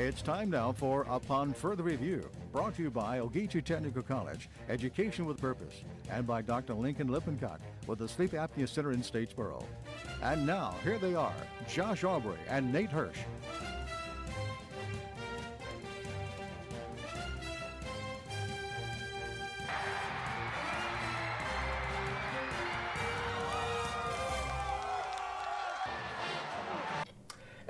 It's time now for Upon Further Review, brought to you by Ogeechee Technical College, Education with Purpose, and by Dr. Lincoln Lippincott with the Sleep Apnea Center in Statesboro. And now, here they are, Josh Aubrey and Nate Hirsch.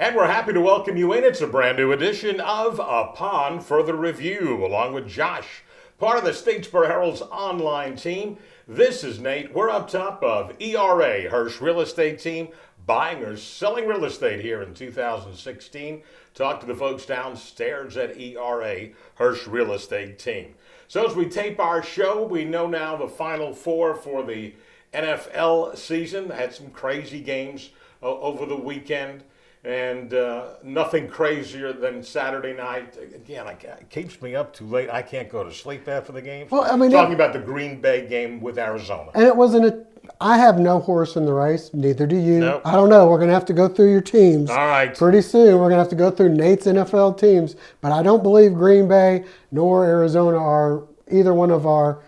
And we're happy to welcome you in. It's a brand new edition of Upon Further Review, along with Josh, part of the Statesboro Herald's online team. This is Nate. We're up top of ERA, Hirsch Real Estate Team, buying or selling real estate here in 2016. Talk to the folks downstairs at ERA, Hirsch Real Estate Team. So as we tape our show, we know now the Final Four for the NFL season. Had some crazy games over the weekend. And nothing crazier than Saturday night. Again, it keeps me up too late. I can't go to sleep after the game. Well, I mean, talking about the Green Bay game with Arizona. And it wasn't I have no horse in the race. Neither do you. Nope. I don't know. We're going to have to go through your teams. All right. Pretty soon, we're going to have to go through Nate's NFL teams. But I don't believe Green Bay nor Arizona are either one of our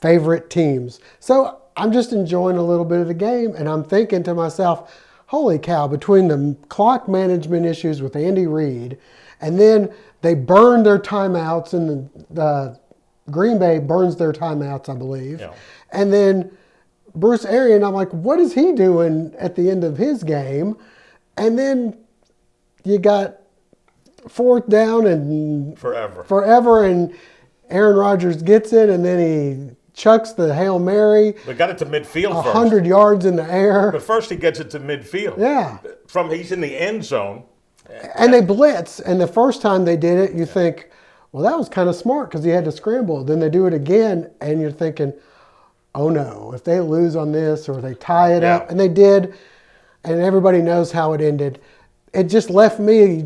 favorite teams. So I'm just enjoying a little bit of the game, and I'm thinking to myself, holy cow, between the clock management issues with Andy Reid, and then they burn their timeouts, and the Green Bay burns their timeouts, I believe. Yeah. And then Bruce Arians, I'm like, what is he doing at the end of his game? And then you got fourth down and forever, and Aaron Rodgers gets it, and then he chucks the Hail Mary. We got it to midfield first. 100 yards in the air. But first he gets it to midfield. Yeah. He's in the end zone. And they blitz. And the first time they did it, you think, well, that was kind of smart because he had to scramble. Then they do it again, and you're thinking, oh no, if they lose on this or they tie it up. And they did, and everybody knows how it ended. It just left me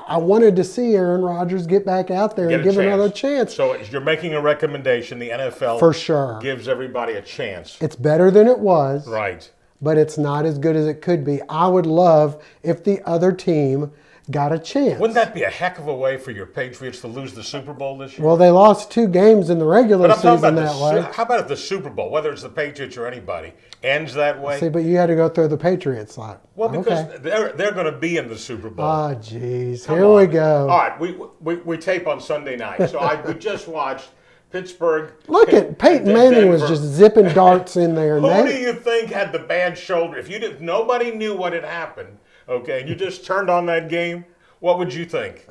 I wanted to see Aaron Rodgers get back out there and give another chance. So you're making a recommendation. The NFL for sure gives everybody a chance. It's better than it was. Right. But it's not as good as it could be. I would love if the other team got a chance. Wouldn't that be a heck of a way for your Patriots to lose the Super Bowl this year? Well, they lost 2 games in the regular season that way. How about if the Super Bowl, whether it's the Patriots or anybody, ends that way? See, but you had to go through the Patriots lot. Well, because they're going to be in the Super Bowl. Oh, jeez. Here we go. All right, we tape on Sunday night. So we just watched Pittsburgh. Look at Peyton Manning was just zipping darts in there. Who do you think had the bad shoulder? If nobody knew what had happened, okay, and you just turned on that game, what would you think?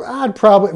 I'd probably,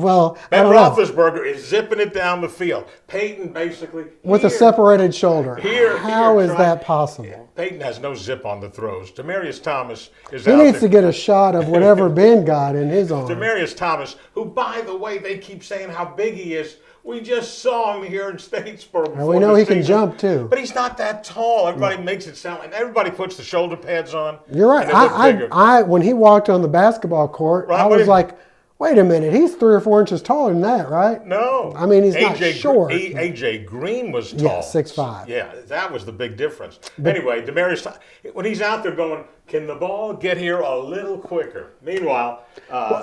Ben Roethlisberger is zipping it down the field. Peyton basically with a separated shoulder. How is that possible? Peyton has no zip on the throws. Demaryius Thomas is out there. He needs to get a shot of whatever Ben got in his arm. Demaryius Thomas, who, by the way, they keep saying how big he is. We just saw him here in Statesboro. And we know he can jump too. But he's not that tall. Everybody makes it sound like everybody puts the shoulder pads on. You're right. I when he walked on the basketball court, I was like, wait a minute, he's 3 or 4 inches taller than that, right? No. I mean, he's not short. A.J. Green was tall. Yeah, 6'5". Yeah, that was the big difference. Anyway, Demaryius, when he's out there going, can the ball get here a little quicker? Meanwhile.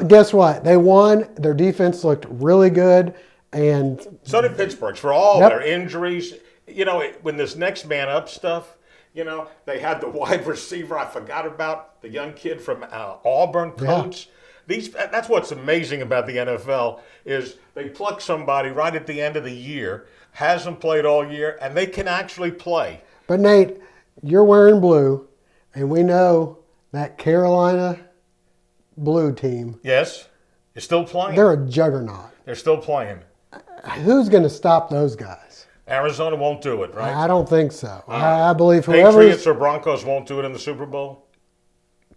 Guess what? They won. Their defense looked really good. And so did Pittsburgh. For all their injuries, when this next man up stuff, they had the wide receiver I forgot about, the young kid from Auburn, Coates. Yeah. That's what's amazing about the NFL is they pluck somebody right at the end of the year, hasn't played all year, and they can actually play. But Nate, you're wearing blue, and we know that Carolina blue team. Yes, is still playing. They're a juggernaut. They're still playing. Who's going to stop those guys? Arizona won't do it, right? I don't think so. I believe whoever Patriots or Broncos won't do it in the Super Bowl?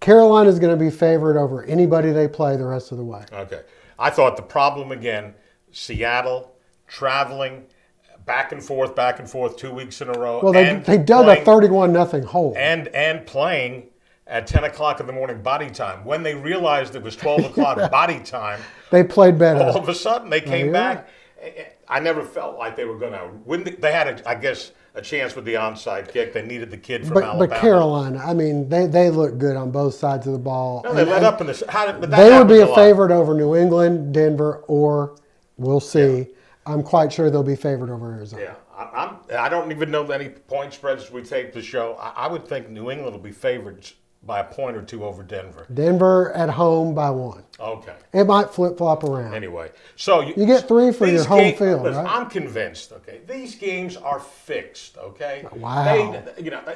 Carolina's going to be favored over anybody they play the rest of the way. Okay. I thought the problem again, Seattle, traveling, back and forth, 2 weeks in a row. Well, they dug a 31-0 hole. And playing at 10 o'clock in the morning body time. When they realized it was 12 o'clock body time. They played better. All of a sudden, they came back. I never felt like they were going to win. They had, I guess, a chance with the onside kick. They needed the kid from But Alabama. Carolina, I mean, they look good on both sides of the ball. No, they let up in this. They would be a favorite over New England, Denver, or we'll see. Yeah. I'm quite sure they'll be favored over Arizona. Yeah, I don't even know any point spreads we take the show. I would think New England will be favored by a point or two over Denver. Denver at home by 1. Okay. It might flip-flop around. Anyway, so you get 3 for your home field, listen, right? I'm convinced, okay? These games are fixed, okay? Wow.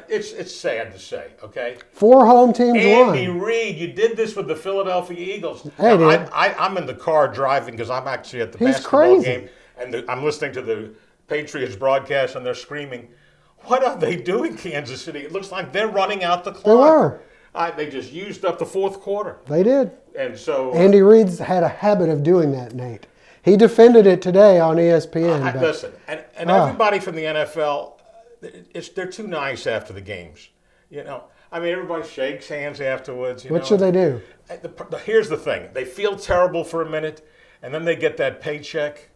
It's sad to say, okay? 4 home teams won. Andy Reid, you did this with the Philadelphia Eagles. Hey, now, I'm in the car driving because I'm actually at the basketball game, and I'm listening to the Patriots broadcast, and they're screaming, "What are they doing, Kansas City? It looks like they're running out the clock." They were. They just used up the fourth quarter. They did. And so Andy Reid's had a habit of doing that, Nate. He defended it today on ESPN. Listen, and everybody from the NFL, they're too nice after the games. You know, I mean, everybody shakes hands afterwards. What should they do? Here's the thing: they feel terrible for a minute, and then they get that paycheck.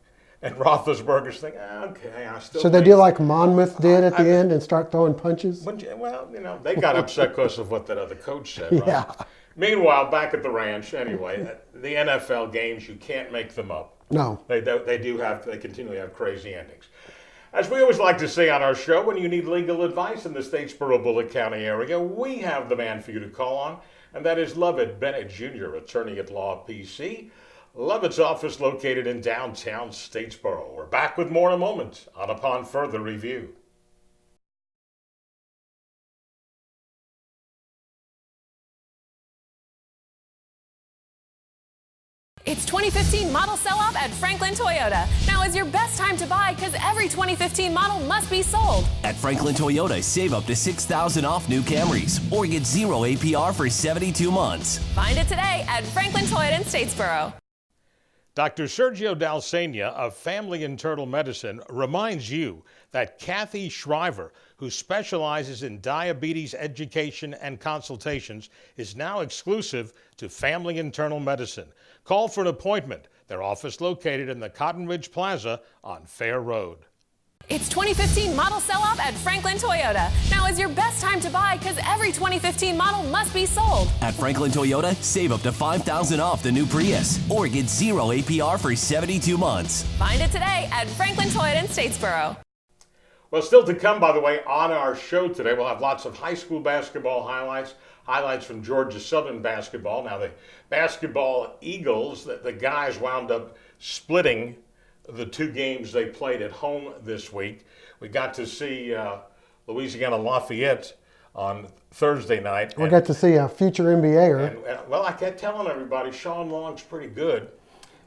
And Roethlisberger's thinking, okay, I still. So they do like Monmouth did at the end and start throwing punches? Well, they got upset because of what that other coach said, right? Yeah. Meanwhile, back at the ranch, anyway, the NFL games, you can't make them up. No. They continually have crazy endings. As we always like to say on our show, when you need legal advice in the Statesboro, Bullitt County area, we have the man for you to call on, and that is Lovett Bennett Jr., attorney at law, PC. Lovett's office located in downtown Statesboro. We're back with more in a moment on Upon Further Review. It's 2015 model sell-off at Franklin Toyota. Now is your best time to buy because every 2015 model must be sold. At Franklin Toyota, save up to $6,000 off new Camrys or get 0 APR for 72 months. Find it today at Franklin Toyota in Statesboro. Dr. Sergio Dalsenia of Family Internal Medicine reminds you that Kathy Shriver, who specializes in diabetes education and consultations, is now exclusive to Family Internal Medicine. Call for an appointment. Their office located in the Cotton Ridge Plaza on Fair Road. It's 2015 model sell-off at Franklin Toyota. Now is your best time to buy because every 2015 model must be sold. At Franklin Toyota, save up to $5,000 off the new Prius or get 0 APR for 72 months. Find it today at Franklin Toyota in Statesboro. Well, still to come, by the way, on our show today, we'll have lots of high school basketball highlights from Georgia Southern basketball. Now, the basketball Eagles, the guys wound up splitting the 2 games they played at home this week. We got to see Louisiana Lafayette on Thursday night. We got to see a future NBAer. Well, I kept telling everybody Sean Long's pretty good.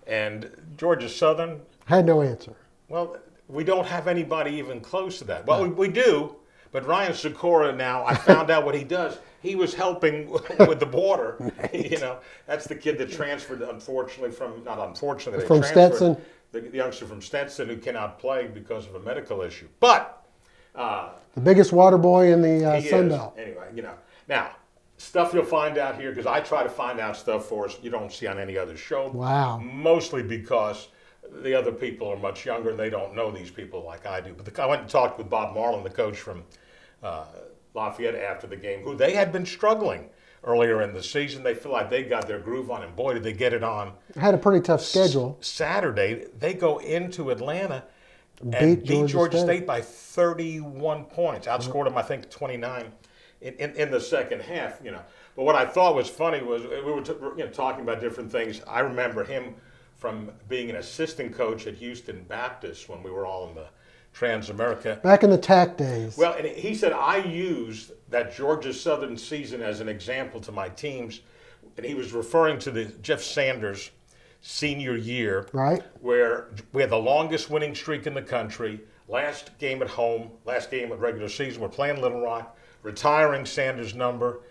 And Georgia Southern had no answer. Well, we don't have anybody even close to that. Well, we do, but Ryan Sikora now, I found out what he does. He was helping with the border. You know, that's the kid that transferred, unfortunately, from Stetson. The youngster from Stetson who cannot play because of a medical issue. But the biggest water boy in the Sun Belt. Anyway, now stuff you'll find out here because I try to find out stuff for us you don't see on any other show. Wow. Mostly because the other people are much younger and they don't know these people like I do. But I went and talked with Bob Marlin, the coach from Lafayette, after the game, who they had been struggling earlier in the season. They feel like they got their groove on, and boy, did they get it on. Had a pretty tough schedule. Saturday, they go into Atlanta and beat Georgia State by 31 points. Outscored them, I think, 29 in the second half. But what I thought was funny was we were talking about different things. I remember him from being an assistant coach at Houston Baptist when we were all in the Transamerica. Back in the TAC days. Well, and he said, I used that Georgia Southern season as an example to my teams. And he was referring to the Jeff Sanders senior year. Right. Where we had the longest winning streak in the country. Last game at home, last game of regular season. We're playing Little Rock, retiring Sanders' number,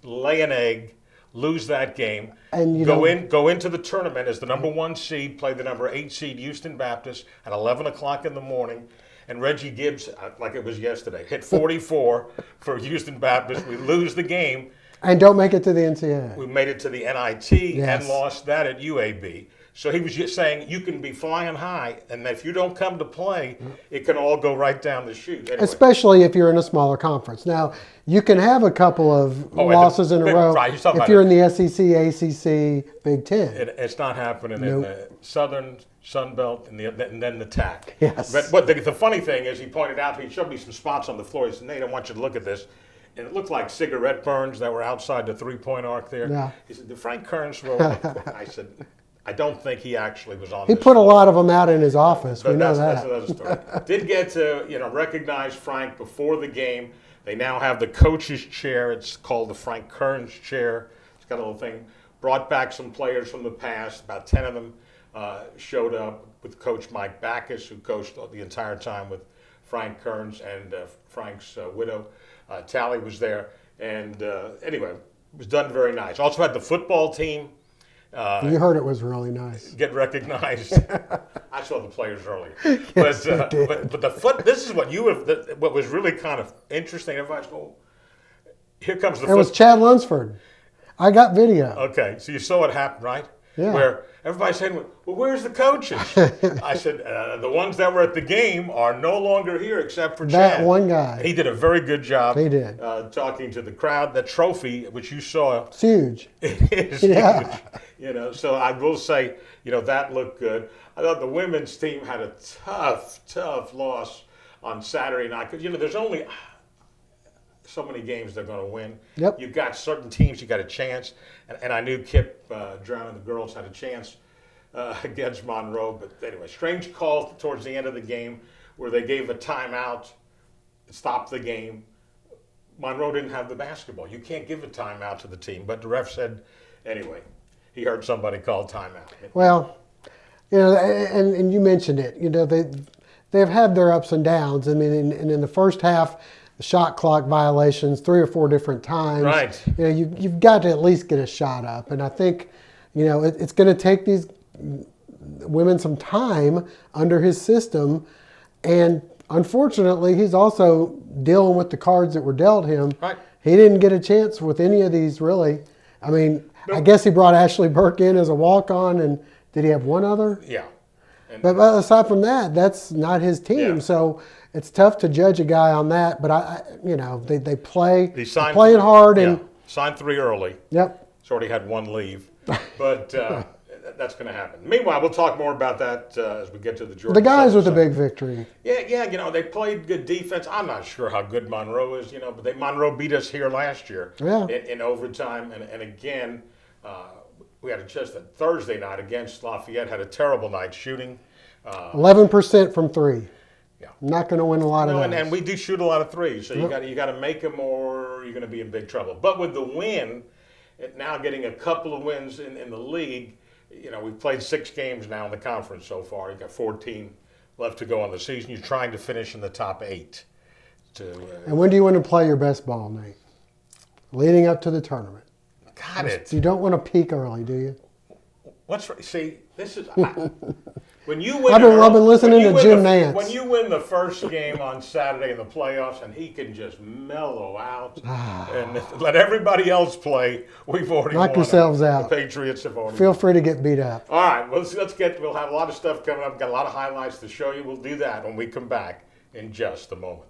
lay an egg, lose that game, and go into the tournament as the number 1 seed, play the number 8 seed Houston Baptist at 11 o'clock in the morning. And Reggie Gibbs, like it was yesterday, hit 44 for Houston Baptist. We lose the game. And don't make it to the NCAA. We made it to the NIT and lost that at UAB. So he was just saying you can be flying high, and if you don't come to play, it can all go right down the chute. Anyway. Especially if you're in a smaller conference. Now, you can have a couple of losses in a row if you're in the SEC, ACC, Big Ten. It's not happening in the Southern Sun Belt and then the TAC. Yes. But the funny thing is, he pointed out, he showed me some spots on the floor. He said, Nate, I want you to look at this. And it looked like cigarette burns that were outside the three-point arc there. Yeah. He said, did Frank Kearns roll up? I said, I don't think he actually was on He this put floor. a lot of them out in his office. But we know that's that. another story. Did get to recognize Frank before the game. They now have the coach's chair. It's called the Frank Kearns chair. It's got a little thing. Brought back some players from the past. About 10 of them showed up with Coach Mike Backus, who coached the entire time with Frank Kearns, and Frank's widow, Tally, was there. And anyway, it was done very nice. Also had the football team. You heard it was really nice. Get recognized. I saw the players earlier, but this is what was really kind of interesting. Everybody's going, here comes the. It was Chad Lunsford. I got video. Okay, so you saw it happen, right? Yeah. Where everybody's saying, "Well, where's the coaches?" I said, "The ones that were at the game are no longer here, except for That Chad." one guy. He did a very good job. He did. Talking to the crowd. The trophy, which you saw, It's huge. is huge. So I will say, that looked good. I thought the women's team had a tough loss on Saturday night because there's only so many games they're going to win. Yep. You've got certain teams you got a chance, and I knew Kip Drown and the girls had a chance against Monroe. But anyway, strange call towards the end of the game where they gave a timeout, stopped the game. Monroe didn't have the basketball. You can't give a timeout to the team, but the ref said, anyway, he heard somebody call timeout. Well, and you mentioned it. They've had their ups and downs. I mean, and in the first half, the shot clock violations 3 or 4 different times. Right. You've got to at least get a shot up, and I think it's going to take these women some time under his system, and unfortunately, he's also dealing with the cards that were dealt him. Right. He didn't get a chance with any of these, really. I mean, I guess he brought Ashley Burke in as a walk-on, and did he have one other? Yeah. But aside from that, that's not his team. Yeah. So it's tough to judge a guy on that. But they play, He signed playing hard, yeah. and signed 3 early. yep. He's already had 1 leave, but that's going to happen. Meanwhile, we'll talk more about that as we get to the Georgia. The guys with the Southern big victory. Yeah, they played good defense. I'm not sure how good Monroe is, but Monroe beat us here last year in overtime. And again, we had just a Thursday night against Lafayette, had a terrible night shooting. 11% from 3. Yeah. Not going to win a lot of those. And we do shoot a lot of threes, so you got to make them or you're going to be in big trouble. But with the win, now getting a couple of wins in the league, we've played 6 games now in the conference so far. You've got 14 left to go on the season. You're trying to finish in the top 8. And when do you want to play your best ball, Nate? Leading up to the tournament. Got it. You don't want to peak early, do you? See, this is when you win. I've been listening to Jim Nance. When you win the first game on Saturday in the playoffs, and he can just mellow out and let everybody else play, we've already knock won. Yourselves out. The Patriots have already. Feel free to get beat up. All right, well, we'll have a lot of stuff coming up. Got a lot of highlights to show you. We'll do that when we come back in just a moment.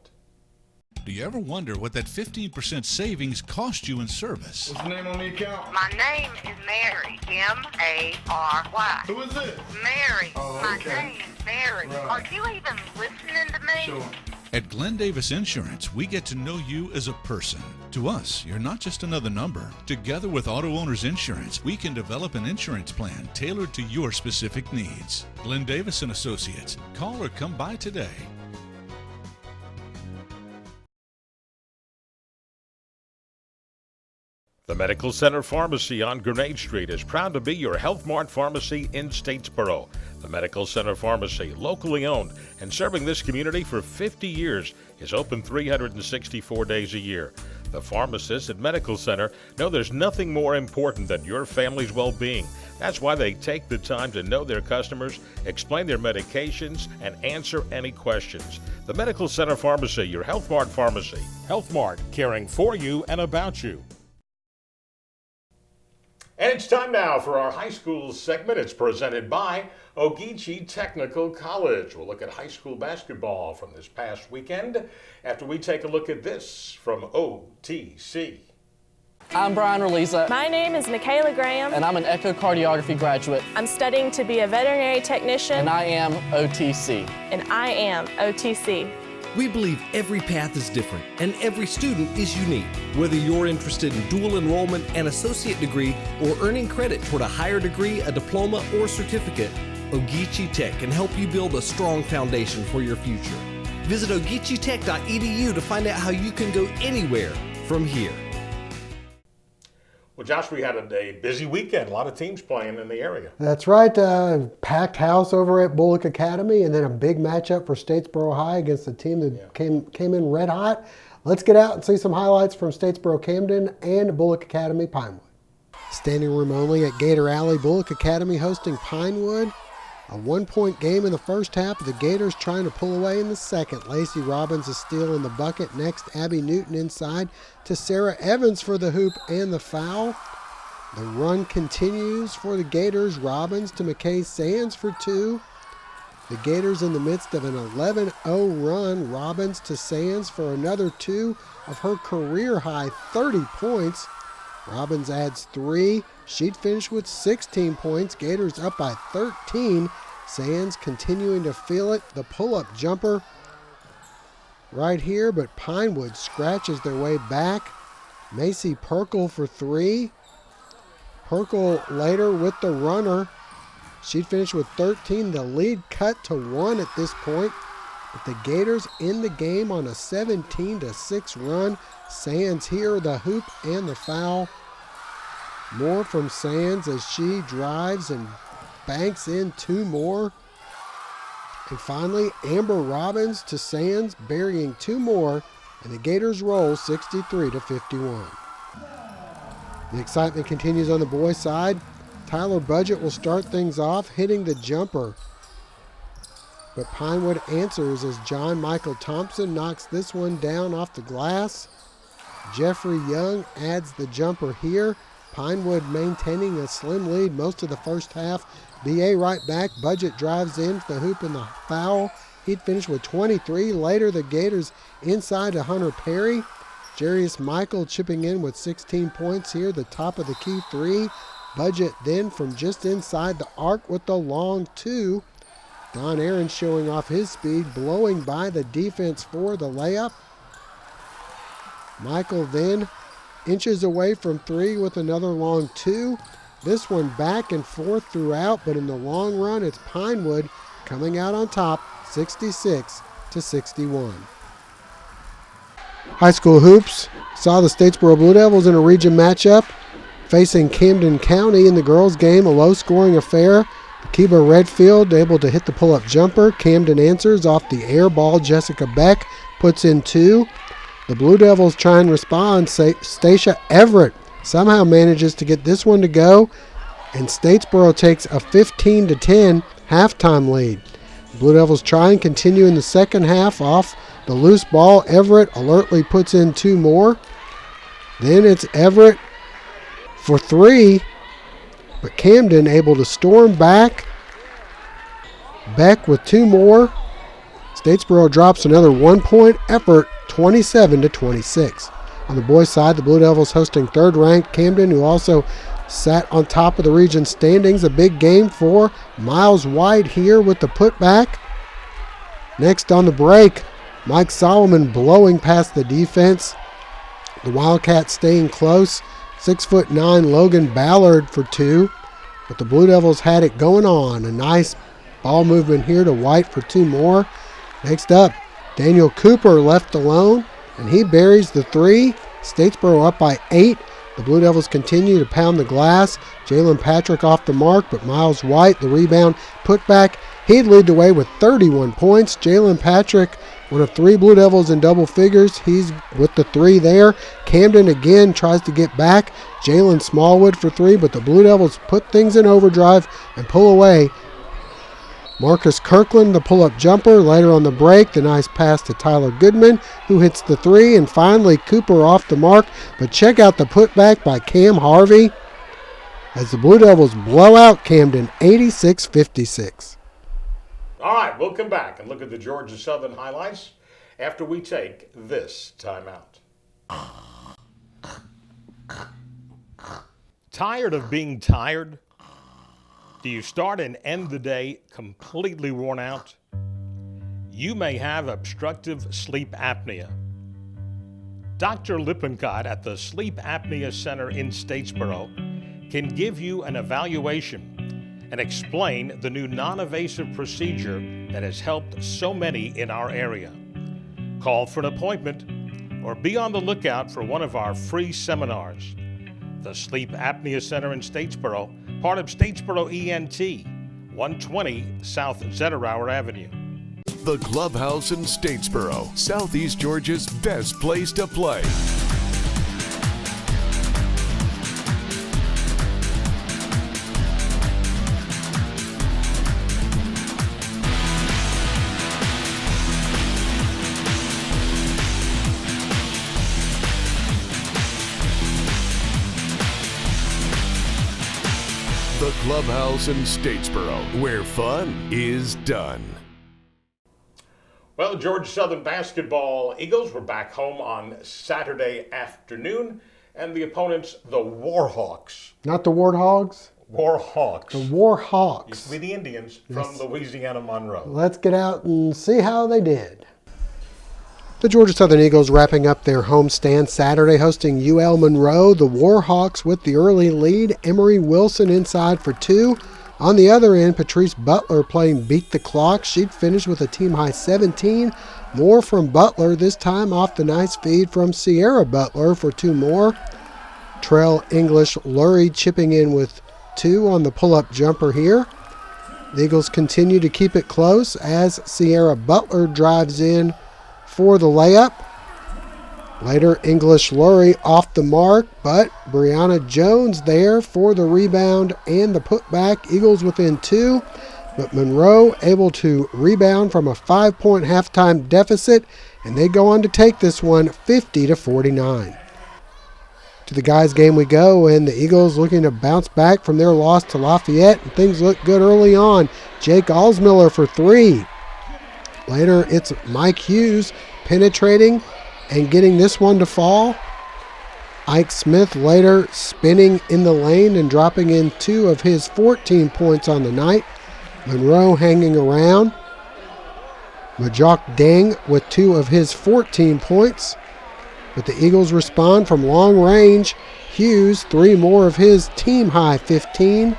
Do you ever wonder what that 15% savings cost you in service? What's the name on the account? My name is Mary, M-A-R-Y. Who is this? Mary. Oh, My okay. name is Mary. Right. Are you even listening to me? Sure. At Glenn Davis Insurance, we get to know you as a person. To us, you're not just another number. Together with Auto Owners Insurance, we can develop an insurance plan tailored to your specific needs. Glenn Davis and Associates. Call or come by today. The Medical Center Pharmacy on Grenade Street is proud to be your Health Mart pharmacy in Statesboro. The Medical Center Pharmacy, locally owned and serving this community for 50 years, is open 364 days a year. The pharmacists at Medical Center know there's nothing more important than your family's well-being. That's why they take the time to know their customers, explain their medications, and answer any questions. The Medical Center Pharmacy, your Health Mart pharmacy. Health Mart, caring for you and about you. And it's time now for our high school segment. It's presented by Ogeechee Technical College. We'll look at high school basketball from this past weekend after we take a look at this from OTC. I'm Brian Reliza. My name is Michaela Graham. And I'm an echocardiography graduate. I'm studying to be a veterinary technician. And I am OTC. And I am OTC. We believe every path is different and every student is unique. Whether you're interested in dual enrollment, an associate degree, or earning credit toward a higher degree, a diploma, or certificate, Ogeechee Tech can help you build a strong foundation for your future. Visit ogeecheetech.edu to find out how you can go anywhere from here. Well, Josh, we had a busy weekend. A lot of teams playing in the area. That's right. Packed house over at Bullock Academy, and then a big matchup for Statesboro High against a team that came in red hot. Let's get out and see some highlights from Statesboro Camden and Bullock Academy Pinewood. Standing room only at Gator Alley, Bullock Academy hosting Pinewood. A 1-point game in the first half. The Gators trying to pull away in the second. Lacey Robbins is still in the bucket. Next, Abby Newton inside to Sarah Evans for the hoop and the foul. The run continues for the Gators. Robbins to McKay Sands for 2. The Gators in the midst of an 11-0 run. Robbins to Sands for another 2 of her career-high 30 points. Robbins adds 3. She'd finish with 16 points. Gators up by 13. Sands continuing to feel it. The pull-up jumper right here, but Pinewood scratches their way back. Macy Perkle for 3. Perkle later with the runner. She'd finish with 13. The lead cut to 1 at this point. But the Gators in the game on a 17-6 run. Sands here, the hoop and the foul. More from Sands as she drives and banks in 2 more. And finally, Amber Robbins to Sands, burying 2 more, and the Gators roll 63-51. The excitement continues on the boys' side. Tyler Budgett will start things off, hitting the jumper. But Pinewood answers as John Michael Thompson knocks this one down off the glass. Jeffrey Young adds the jumper here. Pinewood maintaining a slim lead most of the first half. BA right back. Budgett drives in for the hoop and the foul. He'd finish with 23. Later, the Gators inside to Hunter Perry. Jarius Michael chipping in with 16 points here, the top of the key 3. Budgett then from just inside the arc with the long 2. Don Aaron showing off his speed, blowing by the defense for the layup. Michael then inches away from 3 with another long 2. This one back and forth throughout, but in the long run, it's Pinewood coming out on top, 66-61. High school hoops saw the Statesboro Blue Devils in a region matchup facing Camden County in the girls' game, a low-scoring affair. Kiba Redfield able to hit the pull-up jumper. Camden answers off the air ball. Jessica Beck puts in 2. The Blue Devils try and respond. Stacia Everett somehow manages to get this one to go, and Statesboro takes a 15-10 halftime lead. The Blue Devils try and continue in the second half off the loose ball. Everett alertly puts in 2 more. Then it's Everett for 3, but Camden able to storm back. Beck with 2 more. Statesboro drops another 1-point effort, 27-26. On the boys' side, the Blue Devils hosting third-ranked Camden, who also sat on top of the region standings. A big game for Miles White here with the putback. Next on the break, Mike Solomon blowing past the defense. The Wildcats staying close. 6'9" Logan Ballard for 2. But the Blue Devils had it going on. A nice ball movement here to White for 2 more. Next up, Daniel Cooper left alone, and he buries the 3. Statesboro up by 8. The Blue Devils continue to pound the glass. Jalen Patrick off the mark, but Miles White, the rebound, put back. He'd lead the way with 31 points. Jalen Patrick, one of 3 Blue Devils in double figures. He's with the 3 there. Camden again tries to get back. Jalen Smallwood for 3, but the Blue Devils put things in overdrive and pull away. Marcus Kirkland, the pull-up jumper. Later on the break, the nice pass to Tyler Goodman, who hits the 3. And finally, Cooper off the mark. But check out the putback by Cam Harvey. as the Blue Devils blow out Camden 86-56. All right, we'll come back and look at the Georgia Southern highlights after we take this timeout. Tired of being tired? Do you start and end the day completely worn out? You may have obstructive sleep apnea. Dr. Lippincott at the Sleep Apnea Center in Statesboro can give you an evaluation and explain the new non-invasive procedure that has helped so many in our area. Call for an appointment or be on the lookout for one of our free seminars. The Sleep Apnea Center in Statesboro, part of Statesboro ENT, 120 South Zetterauer Avenue. The Clubhouse in Statesboro, Southeast Georgia's best place to play. The Clubhouse in Statesboro, where fun is done. Well, the Georgia Southern basketball Eagles were back home on Saturday afternoon, and the opponents, the Warhawks. Not the Warthogs? Warhawks. The Warhawks. Used to be the Indians from Louisiana Monroe. Let's get out and see how they did. The Georgia Southern Eagles wrapping up their homestand Saturday, hosting UL Monroe. The Warhawks with the early lead. Emery Wilson inside for two. On the other end, Patrice Butler playing beat the clock. She'd finished with a team-high 17. More from Butler, this time off the nice feed from Sierra Butler for two more. Trell English Lurie chipping in with two on the pull-up jumper here. The Eagles continue to keep it close as Sierra Butler drives in for the layup. Later, English Lurie off the mark, but Brianna Jones there for the rebound and the putback. Eagles within two, but Monroe able to rebound from a 5-point halftime deficit, and they go on to take this one 50-49. To the guys' game we go, and the Eagles looking to bounce back from their loss to Lafayette, and things look good early on. Jake Alsmiller for three. Later, it's Mike Hughes penetrating and getting this one to fall. Ike Smith later spinning in the lane and dropping in two of his 14 points on the night. Monroe hanging around. Majok Deng with two of his 14 points. But the Eagles respond from long range. Hughes, three more of his team-high 15.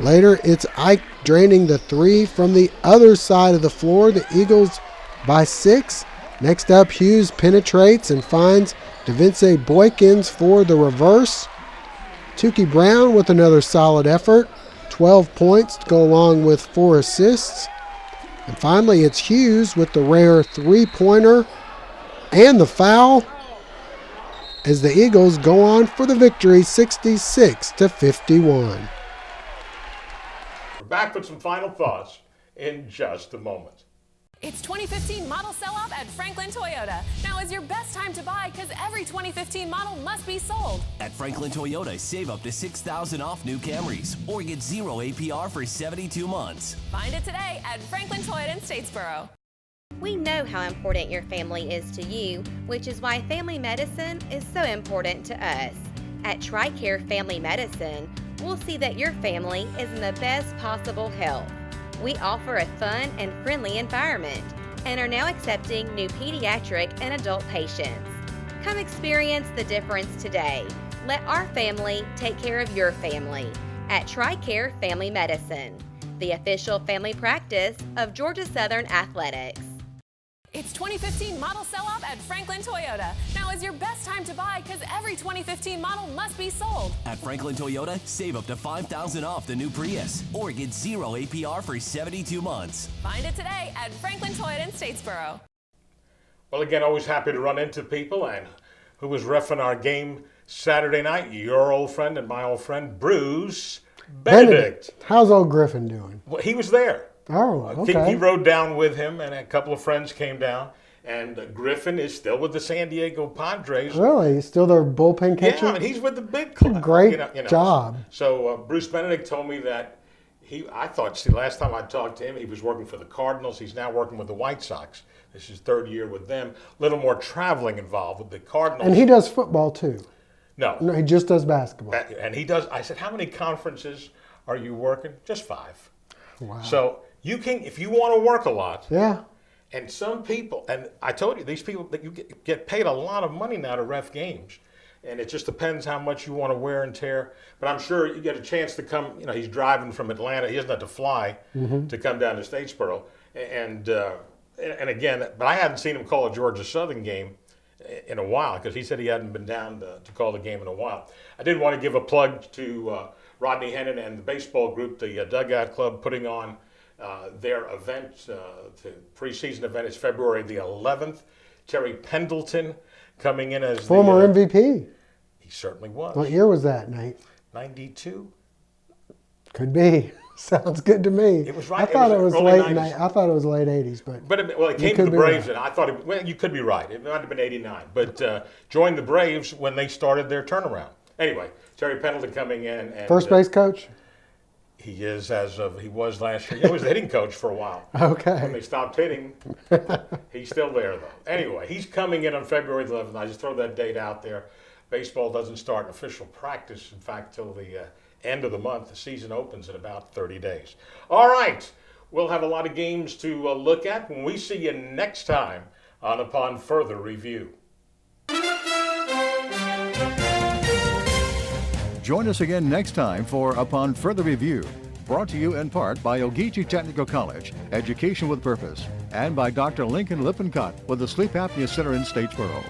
Later, it's Ike draining the three from the other side of the floor. The Eagles by 6. Next up, Hughes penetrates and finds DeVince Boykins for the reverse. Tukey Brown with another solid effort. 12 points to go along with 4 assists. And finally, it's Hughes with the rare three-pointer and the foul as the Eagles go on for the victory 66-51. We're back with some final thoughts in just a moment. It's 2015 model sell-off at Franklin Toyota. Now is your best time to buy because every 2015 model must be sold. At Franklin Toyota, save up to $6,000 off new Camrys or get 0 APR for 72 months. Find it today at Franklin Toyota in Statesboro. We know how important your family is to you, which is why family medicine is so important to us. At TRICARE Family Medicine, we'll see that your family is in the best possible health. We offer a fun and friendly environment and are now accepting new pediatric and adult patients. Come experience the difference today. Let our family take care of your family at TRICARE Family Medicine, the official family practice of Georgia Southern Athletics. It's 2015 model sell-off at Franklin Toyota. Now is your best time to buy because every 2015 model must be sold. At Franklin Toyota, save up to $5,000 off the new Prius or get 0 APR for 72 months. Find it today at Franklin Toyota in Statesboro. Well, again, always happy to run into people. And who was reffing our game Saturday night? Your old friend and my old friend, Bruce Benedict. How's old Griffin doing? Well, he was there. Oh, okay. He rode down with him, and a couple of friends came down. And Griffin is still with the San Diego Padres. Really? He's still their bullpen catcher? Yeah, and he's with the big club. Great job. So Bruce Benedict told me that last time I talked to him, he was working for the Cardinals. He's now working with the White Sox. This is his third year with them. A little more traveling involved with the Cardinals. And he does football too. No, he just does basketball. And he does. I said, how many conferences are you working? Just 5. Wow. So you can, if you want to work a lot. Yeah. And some people, and I told you, these people that you get paid a lot of money now to ref games. And it just depends how much you want to wear and tear. But I'm sure you get a chance to come, he's driving from Atlanta. He doesn't have to fly to come down to Statesboro. And again, but I hadn't seen him call a Georgia Southern game in a while because he said he hadn't been down to call the game in a while. I did want to give a plug to Rodney Hennon and the baseball group, the Dugout Club, putting on their event. The preseason event is February the 11th. Terry Pendleton coming in as former MVP. He certainly was. What year was that, Nate? 92. Could be. Sounds good to me. It was right. I thought it was late. I thought it was late 80s, but it came to the Braves, and I thought you could be right. It might have been 89, but joined the Braves when they started their turnaround. Anyway, Terry Pendleton coming in and first base coach. He is he was last year. He was the hitting coach for a while. Okay. When they stopped hitting, he's still there though. Anyway, he's coming in on February 11th. I just throw that date out there. Baseball doesn't start an official practice, in fact, till the end of the month. The season opens in about 30 days. All right. We'll have a lot of games to look at when we see you next time on Upon Further Review. Join us again next time for Upon Further Review, brought to you in part by Ogeechee Technical College, Education with Purpose, and by Dr. Lincoln Lippincott with the Sleep Apnea Center in Statesboro.